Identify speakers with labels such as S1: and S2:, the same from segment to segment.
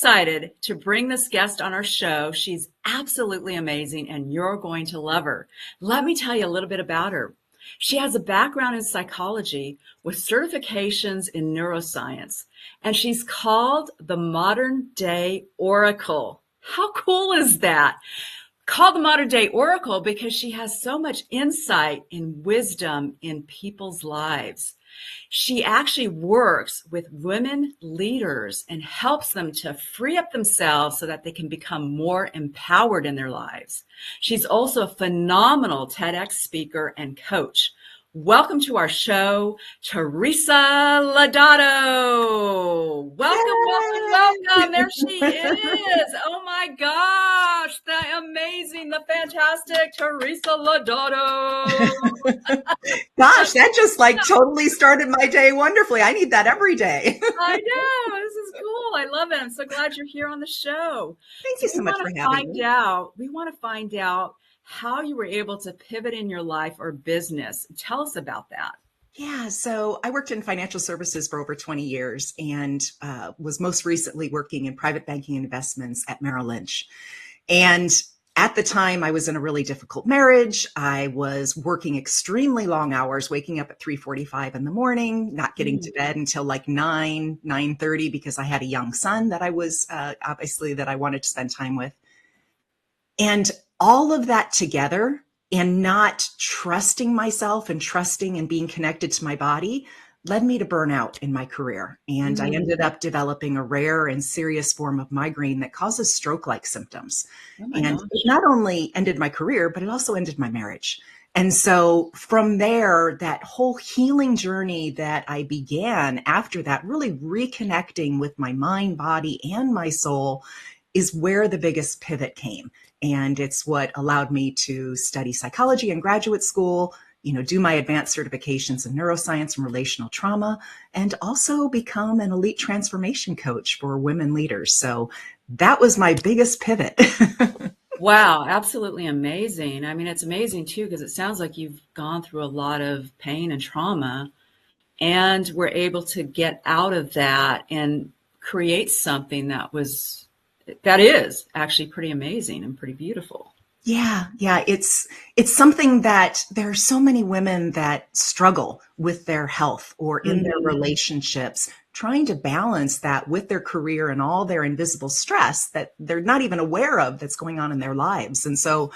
S1: excited to bring this guest on our show. She's absolutely amazing and you're going to love her. Let me tell you a little bit about her. She has a background in psychology with certifications in neuroscience, and she's called the modern day oracle. How cool is that? Called the modern day oracle because she has so much insight and wisdom in people's lives. She actually works with women leaders and helps them to free up themselves so that they can become more empowered in their lives. She's also a phenomenal TEDx speaker and coach. Welcome to our show, Teresa Lodato. Welcome. There she is. Oh my gosh, the amazing, the fantastic Teresa Lodato.
S2: Gosh, that just totally started my day wonderfully. I need that every day.
S1: I know. This is cool. I love it. I'm so glad you're here on the show.
S2: Thank you so much for having me.
S1: We want to find out how you were able to pivot in your life or business. Tell us about that.
S2: Yeah, so I worked in financial services for over 20 years and was most recently working in private banking and investments at Merrill Lynch. And at the time, I was in a really difficult marriage. I was working extremely long hours, waking up at 3:45 in the morning, not getting to bed until like 9:30 because I had a young son that I was obviously that I wanted to spend time with. And all of that together and not trusting myself and trusting and being connected to my body led me to burnout in my career. And I ended up developing a rare and serious form of migraine that causes stroke-like symptoms. And it not only ended my career, but it also ended my marriage. And so from there, that whole healing journey that I began after that, really reconnecting with my mind, body, and my soul is where the biggest pivot came. And it's what allowed me to study psychology in graduate school, do my advanced certifications in neuroscience and relational trauma, and also become an elite transformation coach for women leaders. So that was my biggest pivot.
S1: Wow, absolutely amazing. I mean, it's amazing too, because it sounds like you've gone through a lot of pain and trauma and were able to get out of that and create something that is actually pretty amazing and pretty beautiful.
S2: Yeah. It's something that there are so many women that struggle with their health or in their relationships, trying to balance that with their career and all their invisible stress that they're not even aware of that's going on in their lives. And so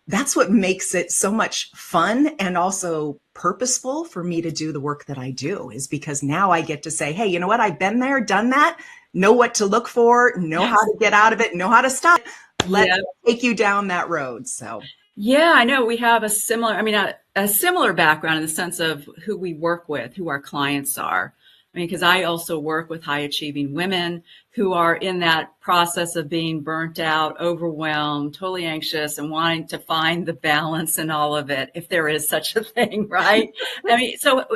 S2: that's what makes it so much fun and also purposeful for me to do the work that I do, is because now I get to say, hey, you know what? I've been there, done that, know what to look for, know how to get out of it, know how to stop. Let's take you down that road. So,
S1: yeah, I know we have a similar background in the sense of who we work with, who our clients are. I mean, because I also work with high achieving women who are in that process of being burnt out, overwhelmed, totally anxious, and wanting to find the balance in all of it, if there is such a thing, right? I mean, so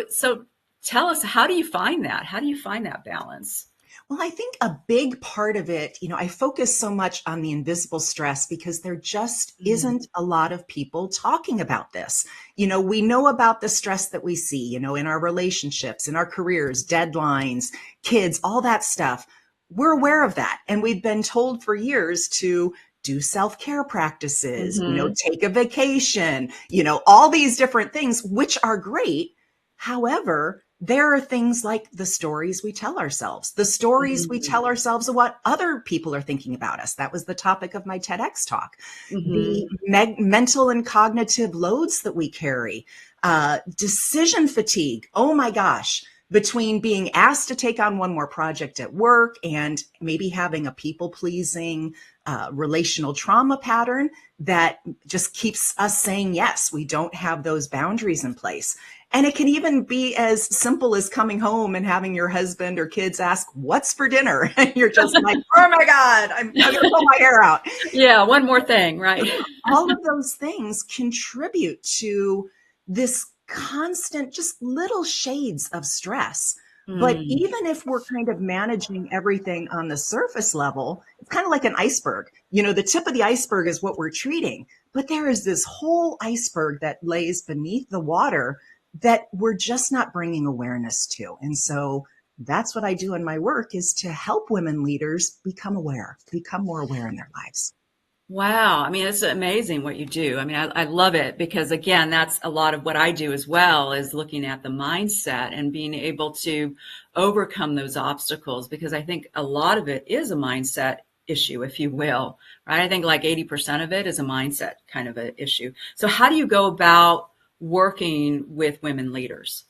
S1: tell us, how do you find that? How do you find that balance?
S2: Well, I think a big part of it, I focus so much on the invisible stress because there just isn't a lot of people talking about this. We know about the stress that we see, in our relationships, in our careers, deadlines, kids, all that stuff. We're aware of that. And we've been told for years to do self-care practices, take a vacation, all these different things, which are great. However, there are things like the stories we tell ourselves, we tell ourselves of what other people are thinking about us. That was the topic of my TEDx talk. The mental and cognitive loads that we carry, decision fatigue. Oh my gosh. Between being asked to take on one more project at work and maybe having a people-pleasing relational trauma pattern that just keeps us saying yes, we don't have those boundaries in place. And it can even be as simple as coming home and having your husband or kids ask, what's for dinner? And you're just like, oh my God, I'm going to pull my hair out.
S1: Yeah, one more thing, right?
S2: All of those things contribute to this constant, just little shades of stress. But even if we're kind of managing everything on the surface level, it's kind of like an iceberg. The tip of the iceberg is what we're treating, but there is this whole iceberg that lays beneath the water that we're just not bringing awareness to. And so that's what I do in my work, is to help women leaders become aware, become more aware in their lives.
S1: Wow. I mean, it's amazing what you do. I mean, I love it because again, that's a lot of what I do as well is looking at the mindset and being able to overcome those obstacles because I think a lot of it is a mindset issue, if you will, right? I think like 80% of it is a mindset kind of an issue. So how do you go about working with women leaders?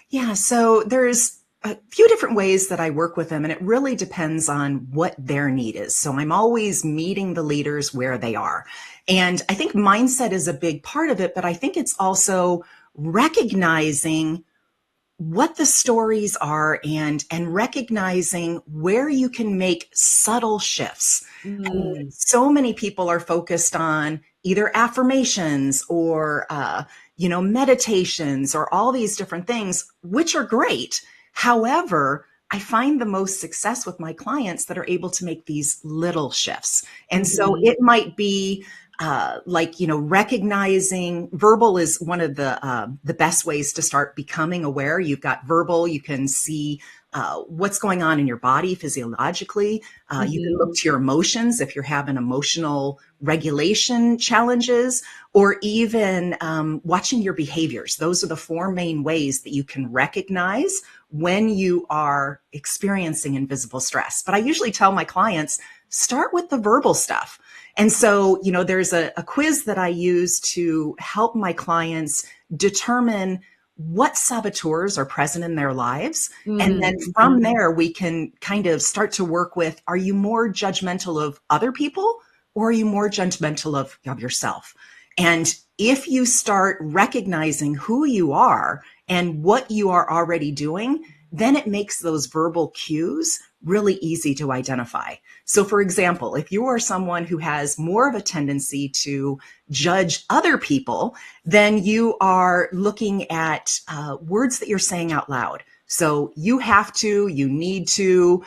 S2: Yeah, so there's a few different ways that I work with them, and it really depends on what their need is. So I'm always meeting the leaders where they are. And I think mindset is a big part of it, but I think it's also recognizing what the stories are and recognizing where you can make subtle shifts. I mean,
S1: Mm,
S2: so many people are focused on either affirmations or meditations or all these different things, which are great. However, I find the most success with my clients that are able to make these little shifts. And so
S1: mhm,
S2: it might be recognizing verbal is one of the best ways to start becoming aware. You've got verbal, you can see what's going on in your body physiologically. You can look
S1: mhm,
S2: to your emotions if you're having emotional regulation challenges, or even watching your behaviors. Those are the four main ways that you can recognize when you are experiencing invisible stress. But I usually tell my clients, start with the verbal stuff. And so, there's a quiz that I use to help my clients determine what saboteurs are present in their lives. And then
S1: mm,
S2: from
S1: mhm,
S2: there, we can kind of start to work with, are you more judgmental of other people or are you more judgmental of yourself? And if you start recognizing who you are and what you are already doing, then it makes those verbal cues really easy to identify. So, for example, if you are someone who has more of a tendency to judge other people, then you are looking at words that you're saying out loud. So you have to, you need to,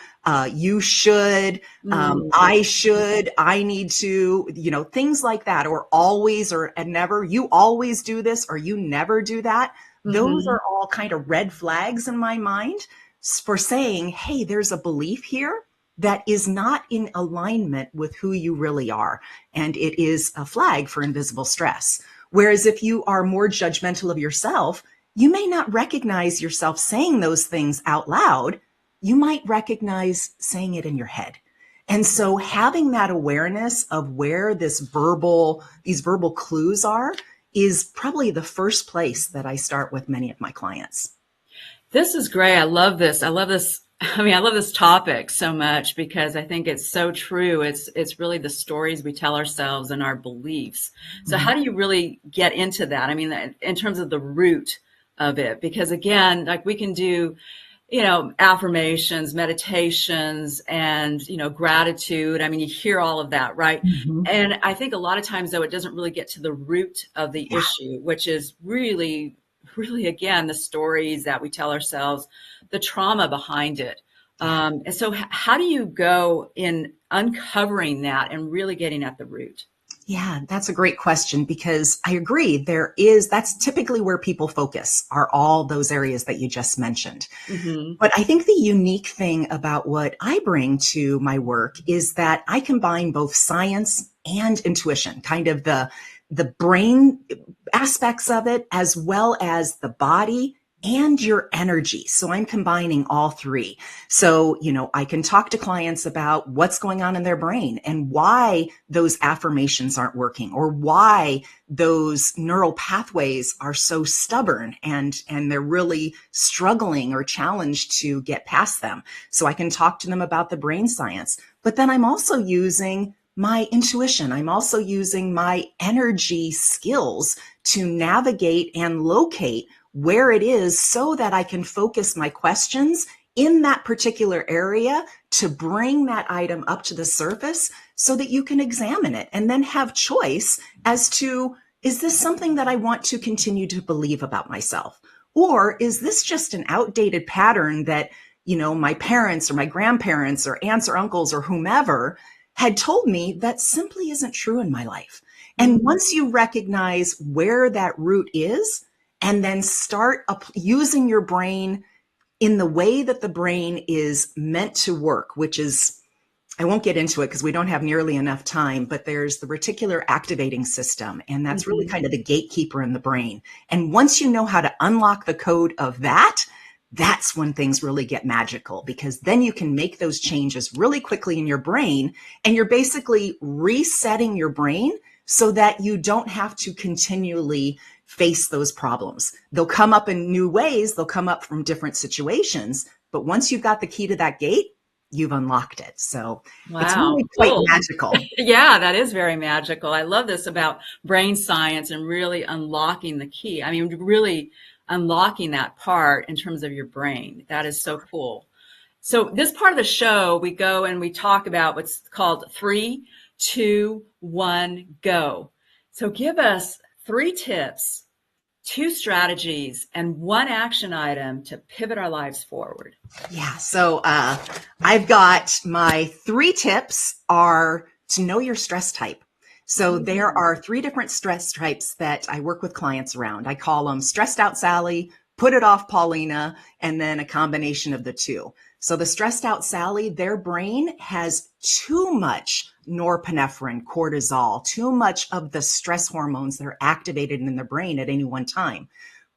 S2: you should,
S1: mm,
S2: I should, I need to, things like that, or always, or and never, you always do this, or you never do that. Those
S1: mhm.
S2: are all kind of red flags in my mind for saying, hey, there's a belief here that is not in alignment with who you really are. And it is a flag for invisible stress. Whereas if you are more judgmental of yourself, you may not recognize yourself saying those things out loud. You might recognize saying it in your head. And so having that awareness of where these verbal clues are is probably the first place that I start with many of my clients.
S1: This is great. I love this. I love this. I mean, I love this topic so much because I think it's so true. It's really the stories we tell ourselves and our beliefs. So
S2: Mhm.
S1: how do you really get into that? I mean, in terms of the root of it, because again, like we can do, affirmations, meditations, and, gratitude. I mean, you hear all of that, right?
S2: Mhm.
S1: And I think a lot of times, though, it doesn't really get to the root of the
S2: Yeah.
S1: issue, which is really, really, again, the stories that we tell ourselves, the trauma behind it.
S2: Yeah.
S1: And so, how do you go in uncovering that and really getting at the root?
S2: Yeah, that's a great question because I agree. That's typically where people focus, are all those areas that you just mentioned.
S1: Hmm.
S2: But I think the unique thing about what I bring to my work is that I combine both science and intuition, kind of the brain aspects of it, as well as the body and your energy. So I'm combining all three. So, I can talk to clients about what's going on in their brain and why those affirmations aren't working, or why those neural pathways are so stubborn and they're really struggling or challenged to get past them. So I can talk to them about the brain science. But then I'm also using my intuition. I'm also using my energy skills to navigate and locate where it is so that I can focus my questions in that particular area to bring that item up to the surface so that you can examine it and then have choice as to, is this something that I want to continue to believe about myself? Or is this just an outdated pattern that, my parents or my grandparents or aunts or uncles or whomever had told me that simply isn't true in my life? And once you recognize where that root is, and then start using your brain in the way that the brain is meant to work, which is, I won't get into it because we don't have nearly enough time, but there's the reticular activating system, and that's really
S1: Mhm.
S2: kind of the gatekeeper in the brain. And once you know how to unlock the code of that, that's when things really get magical, because then you can make those changes really quickly in your brain, and you're basically resetting your brain so that you don't have to continually face those problems. They'll come up in new ways, they'll come up from different situations, but once you've got the key to that gate, you've unlocked it. So it's
S1: Wow,
S2: really quite
S1: cool.
S2: magical.
S1: Yeah, that is very magical. I love this about brain science and really unlocking the key. I mean, really unlocking that part in terms of your brain. That is so cool. So this part of the show, we go and we talk about what's called three, two, one, go. So give us 3 tips, 2 strategies, and 1 action item to pivot our lives forward.
S2: Yeah. So I've got my 3 tips are to know your stress type. So there
S1: Mm.
S2: are 3 different stress types that I work with clients around. I call them stressed out Sally, put it off Paulina, and then a combination of the two. So the stressed out Sally, their brain has too much norepinephrine, cortisol, too much of the stress hormones that are activated in the brain at any one time.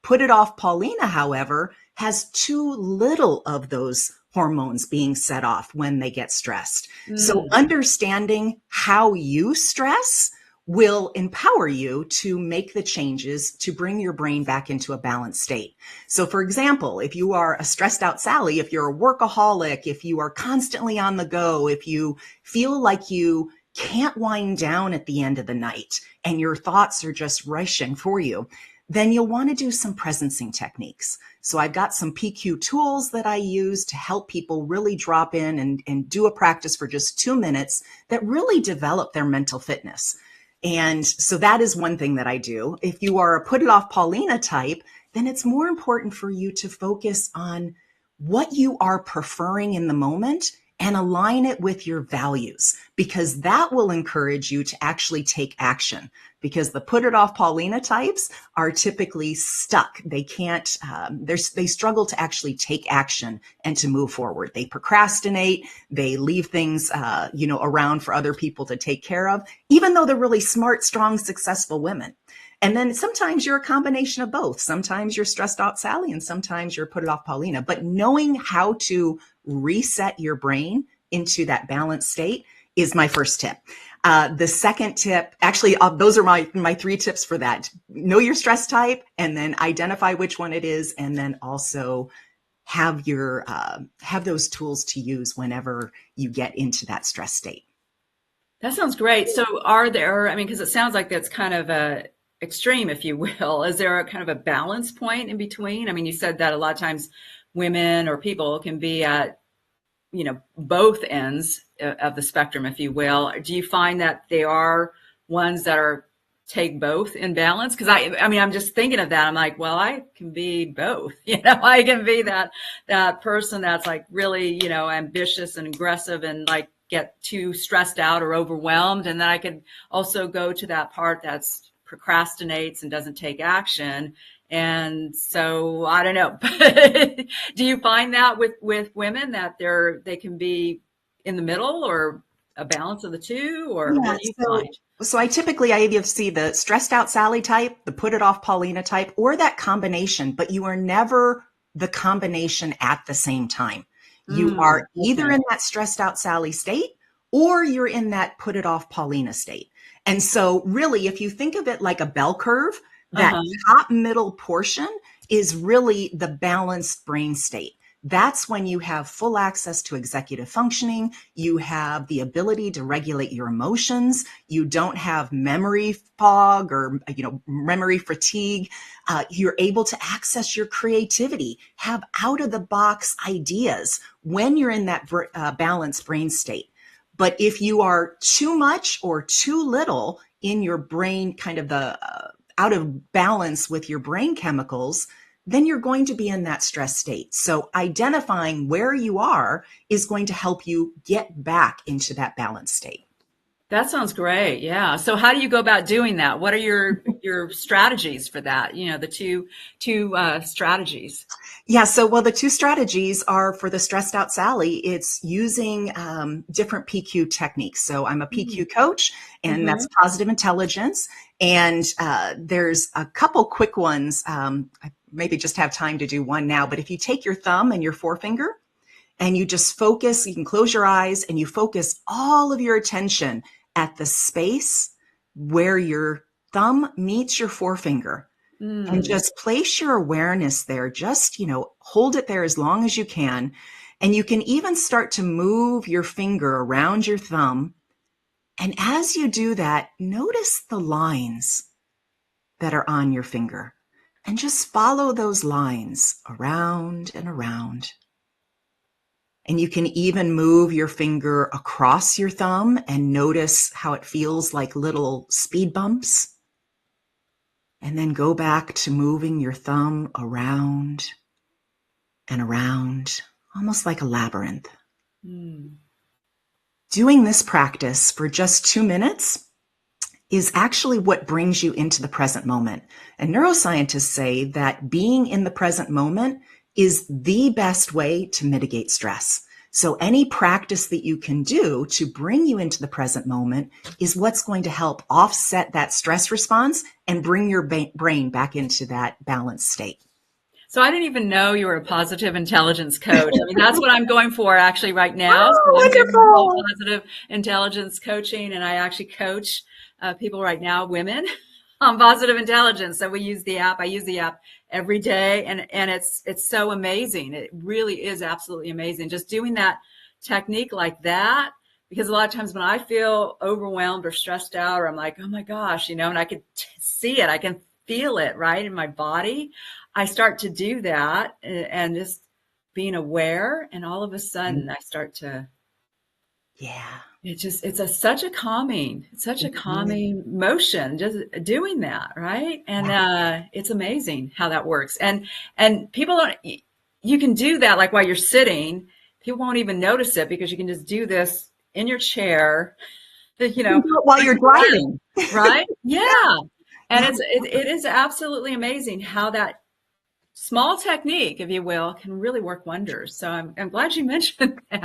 S2: Put it off Paulina, however, has too little of those hormones being set off when they get stressed. So
S1: Mm.
S2: understanding how you stress will empower you to make the changes to bring your brain back into a balanced state. So for example, if you are a stressed out Sally, if you're a workaholic, if you are constantly on the go, if you feel like you can't wind down at the end of the night and your thoughts are just rushing for you, then you'll want to do some presencing techniques. So I've got some PQ tools that I use to help people really drop in and do a practice for just 2 minutes that really develop their mental fitness. And so that is one thing that I do. If you are a put it off Paulina type, then it's more important for you to focus on what you are preferring in the moment and align it with your values, because that will encourage you to actually take action. Because the put it off Paulina types are typically stuck. They can't, they struggle to actually take action and to move forward. They procrastinate. They leave things, around for other people to take care of, even though they're really smart, strong, successful women. And then sometimes you're a combination of both. Sometimes you're stressed out Sally and sometimes you're put it off Paulina. But knowing how to reset your brain into that balanced state is my first tip. The second tip, actually, those are my 3 tips for that. Know your stress type, and then identify which one it is, and then also have have those tools to use whenever you get into that stress state.
S1: That sounds great. So are there, I mean, because it sounds like that's kind of a extreme, if you will. Is there a kind of a balance point in between? I mean, you said that a lot of times women or people can be at, both ends of the spectrum, if you will. Do you find that they are ones that are take both in balance? Because I mean, I'm just thinking of that. I'm like, well, I can be both. I can be that person that's like really, ambitious and aggressive and like get too stressed out or overwhelmed, and then I could also go to that part that's procrastinates and doesn't take action. And so I don't know. Do you find that with women that they can be in the middle or a balance of the two, or
S2: Yeah,
S1: what do you
S2: so
S1: find?
S2: I either see the stressed out Sally type, the put it off Paulina type, or that combination, but you are never the combination at the same time. You are either
S1: Okay.
S2: in that stressed out Sally state or you're in that put it off Paulina state. And so really, if you think of it like a bell curve, that
S1: Uh-huh.
S2: top middle portion is really the balanced brain state. That's when you have full access to executive functioning. You have the ability to regulate your emotions. You don't have memory fog or, memory fatigue. You're able to access your creativity, have out of the box ideas when you're in that balanced brain state. But if you are too much or too little in your brain, kind of the out of balance with your brain chemicals, then you're going to be in that stress state. So identifying where you are is going to help you get back into that balanced state.
S1: That sounds great. Yeah. So how do you go about doing that? What are your your strategies for that? You know, the two strategies.
S2: Yeah. So, well, the two strategies are for the stressed out Sally. It's using different PQ techniques. So I'm a PQ coach, and
S1: Mm-hmm.
S2: that's positive intelligence. And there's a couple quick ones. I maybe just have time to do one now, but if you take your thumb and your forefinger and you just focus, you can close your eyes and you focus all of your attention at the space where your thumb meets your forefinger, and
S1: Mm.
S2: just place your awareness there. Just, hold it there as long as you can. And you can even start to move your finger around your thumb. And as you do that, notice the lines that are on your finger and just follow those lines around and around. And you can even move your finger across your thumb and notice how it feels like little speed bumps. And then go back to moving your thumb around and around, almost like a labyrinth.
S1: Mm.
S2: Doing this practice for just 2 minutes is actually what brings you into the present moment. And neuroscientists say that being in the present moment is the best way to mitigate stress. So any practice that you can do to bring you into the present moment is what's going to help offset that stress response and bring your brain back into that balanced state.
S1: So I didn't even know you were a positive intelligence coach. I mean, that's what I'm going for actually right now. So
S2: Oh,
S1: I'm doing
S2: wonderful.
S1: positive intelligence coaching, and I actually coach people right now, women, on positive intelligence. So we use the app. I use the app every day, and it's so amazing. It really is absolutely amazing. Just doing that technique like that, because a lot of times when I feel overwhelmed or stressed out, or I'm like, oh my gosh, and I can see it, I can feel it right in my body. I start to do that and just being aware, and all of a sudden I start to,
S2: Yeah.
S1: such a calming motion, just doing that, right? And it's amazing how that works. And people don't, you can do that like while you're sitting, people won't even notice it because you can just do this in your chair, you
S2: You can
S1: know,
S2: do it while you're driving.
S1: right? Yeah. And
S2: Yeah.
S1: it is absolutely amazing how that small technique, if you will, can really work wonders. So I'm glad you mentioned that.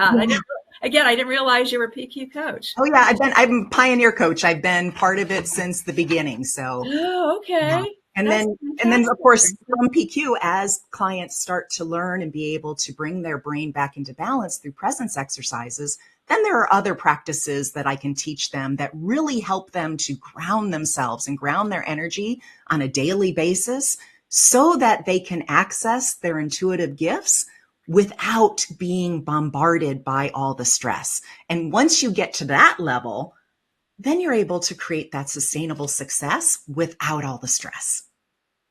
S1: I didn't realize you were a PQ coach.
S2: Oh yeah, I'm a pioneer coach. I've been part of it since the beginning. So
S1: Oh,
S2: yeah.
S1: okay.
S2: And
S1: That's
S2: then of
S1: fantastic.
S2: course from PQ, as clients start to learn and be able to bring their brain back into balance through presence exercises, then there are other practices that I can teach them that really help them to ground themselves and ground their energy on a daily basis so that they can access their intuitive gifts without being bombarded by all the stress. And once you get to that level, then you're able to create that sustainable success without all the stress.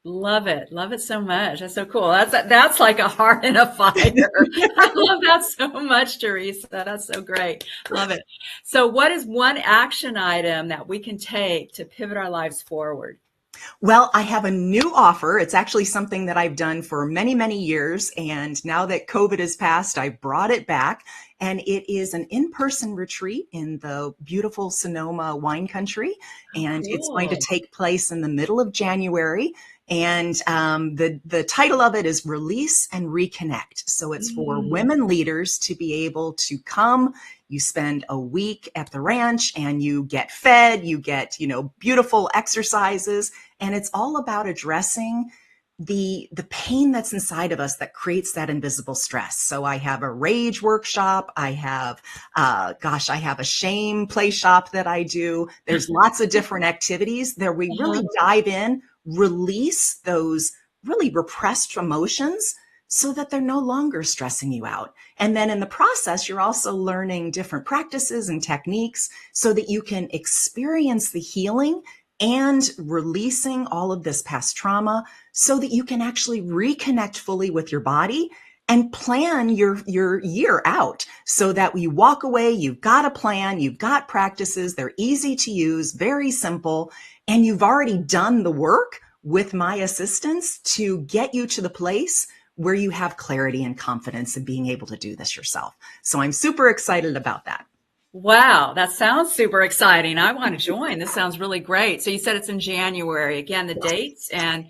S1: Love it. Love it so much. That's so cool. That's like a heart in a fire. I love that so much, Teresa. That's so great. Love it. So what is one action item that we can take to pivot our lives forward?
S2: Well, I have a new offer. It's actually something that I've done for many, many years. And now that COVID has passed, I brought it back. And it is an in-person retreat in the beautiful Sonoma wine country.
S1: Oh,
S2: And it's going to
S1: cool.
S2: take place in the middle of January. And the title of it is Release and Reconnect. So it's for
S1: Mm.
S2: women leaders to be able to come. You spend a week at the ranch and you get fed, you get, beautiful exercises. And it's all about addressing the pain that's inside of us that creates that invisible stress. So I have a rage workshop. I have, I have a shame play shop that I do. There's lots of different activities there. We really
S1: Uh-huh.
S2: dive in, release those really repressed emotions so that they're no longer stressing you out. And then in the process, you're also learning different practices and techniques so that you can experience the healing and releasing all of this past trauma so that you can actually reconnect fully with your body and plan your year out so that when you walk away, you've got a plan, you've got practices, they're easy to use, very simple, and you've already done the work with my assistance to get you to the place where you have clarity and confidence in being able to do this yourself. So I'm super excited about that.
S1: Wow, that sounds super exciting. I want to join. This sounds really great. So you said it's in January. Again, the dates and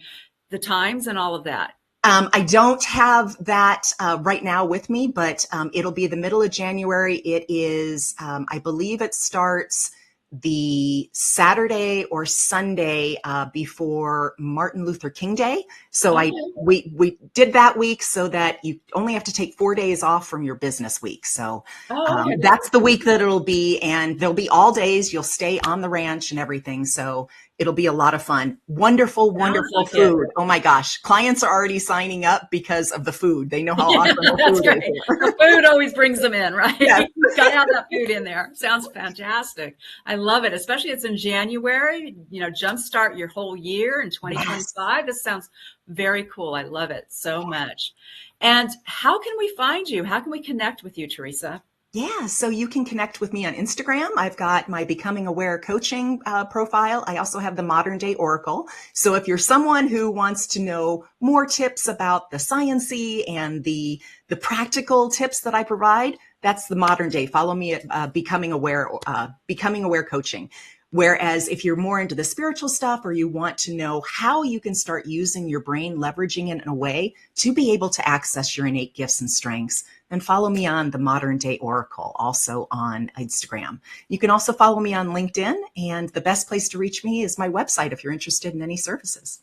S1: the times and all of that.
S2: I don't have that right now with me, but it'll be the middle of January. It is, I believe it starts the Saturday or Sunday before Martin Luther King Day. So
S1: Okay.
S2: we did that week so that you only have to take 4 days off from your business week. So
S1: Oh, okay.
S2: that's the week that it'll be, and there'll be all days. You'll stay on the ranch and everything. So it'll be a lot of fun. Wonderful,
S1: Sounds
S2: wonderful
S1: like it.
S2: food. Oh my gosh. Clients are already signing up because of the food. They know how
S1: Yeah,
S2: awesome the
S1: that's
S2: food
S1: great.
S2: is.
S1: The food always brings them in, right?
S2: Yes.
S1: You've got to have that food in there. Sounds fantastic. I love it, especially it's in January, jumpstart your whole year in
S2: Yes.
S1: 2025. This sounds very cool. I love it so much. And how can we find you? How can we connect with you, Teresa?
S2: Yeah, so you can connect with me on Instagram. I've got my Becoming Aware coaching profile. I also have the Modern Day Oracle. So if you're someone who wants to know more tips about the sciencey and the practical tips that I provide, that's the Modern Day. Follow me at Becoming Aware Coaching. Whereas if you're more into the spiritual stuff or you want to know how you can start using your brain, leveraging it in a way to be able to access your innate gifts and strengths, then follow me on the Modern Day Oracle, also on Instagram. You can also follow me on LinkedIn, and the best place to reach me is my website if you're interested in any services.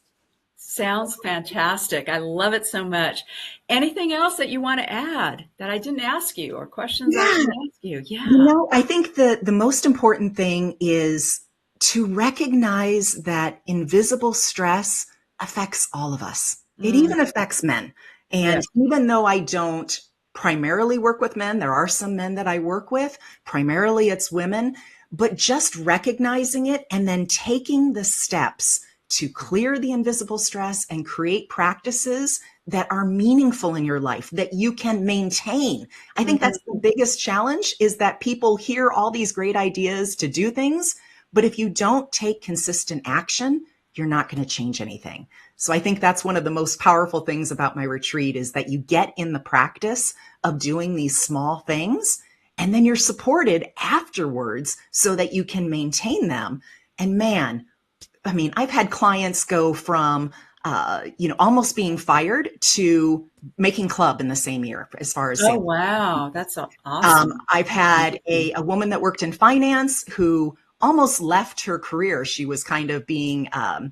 S1: Sounds fantastic. I love it so much. Anything else that you want to add that I didn't ask you or questions I
S2: Yeah,
S1: can ask you? Yeah.
S2: I think the most important thing is to recognize that invisible stress affects all of us. It
S1: Mm,
S2: even affects men.
S1: yeah.
S2: And even though I don't primarily work with men, there are some men that I work with. Primarily it's women, but just recognizing it and then taking the steps to clear the invisible stress and create practices that are meaningful in your life that you can maintain. I think
S1: Mhm.
S2: that's the biggest challenge, is that people hear all these great ideas to do things, but if you don't take consistent action, you're not going to change anything. So I think that's one of the most powerful things about my retreat, is that you get in the practice of doing these small things, and then you're supported afterwards so that you can maintain them. And man, I mean, I've had clients go from, almost being fired to making club in the same year as far as
S1: Oh,
S2: sales.
S1: wow. That's awesome.
S2: I've had a woman that worked in finance who almost left her career. She was kind of being, I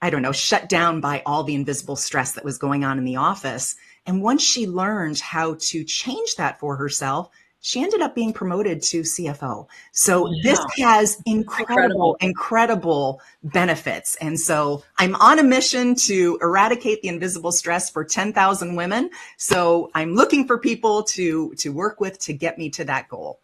S2: don't know, shut down by all the invisible stress that was going on in the office. And once she learned how to change that for herself, she ended up being promoted to CFO. So this
S1: Wow.
S2: has
S1: Incredible.
S2: incredible, incredible benefits. And so I'm on a mission to eradicate the invisible stress for 10,000 women. So I'm looking for people to work with to get me to that goal.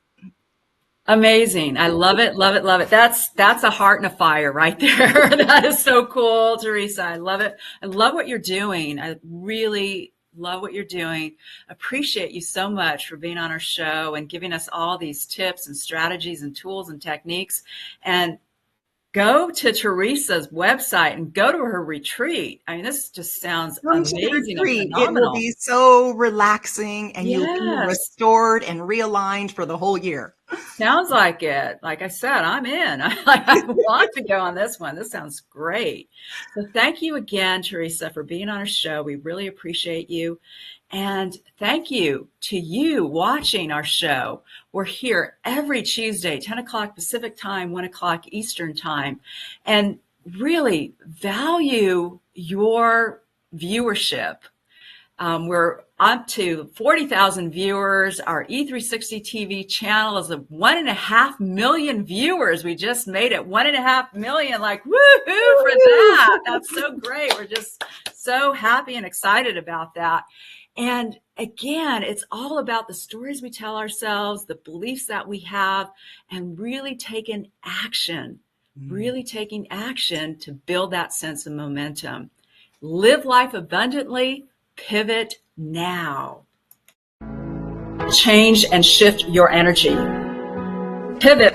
S1: Amazing. I love it, love it, love it. That's a heart and a fire right there. That is so cool, Teresa. I love it. I love what you're doing. I really love what you're doing. Appreciate you so much for being on our show and giving us all these tips and strategies and tools and techniques. And go to Teresa's website and go to her retreat. I mean, this just sounds
S2: Come to the
S1: amazing and
S2: retreat. It will
S1: phenomenal.
S2: be so relaxing, and you'll be
S1: Yes.
S2: restored and realigned for the whole year.
S1: Sounds like it. Like I said, I'm in. I want to go on this one. This sounds great. So thank you again, Teresa, for being on our show. We really appreciate you. And thank you to you watching our show. We're here every Tuesday, 10 o'clock Pacific time, 1 o'clock Eastern time, and really value your viewership. We're up to 40,000 viewers. Our E360 TV channel is of 1.5 million viewers. We just made it 1.5 million. Like, woohoo for that. That's so great. We're just so happy and excited about that. And again, it's all about the stories we tell ourselves, the beliefs that we have, and really taking action to build that sense of momentum. Live life abundantly. Pivot now. Change and shift your energy. Pivot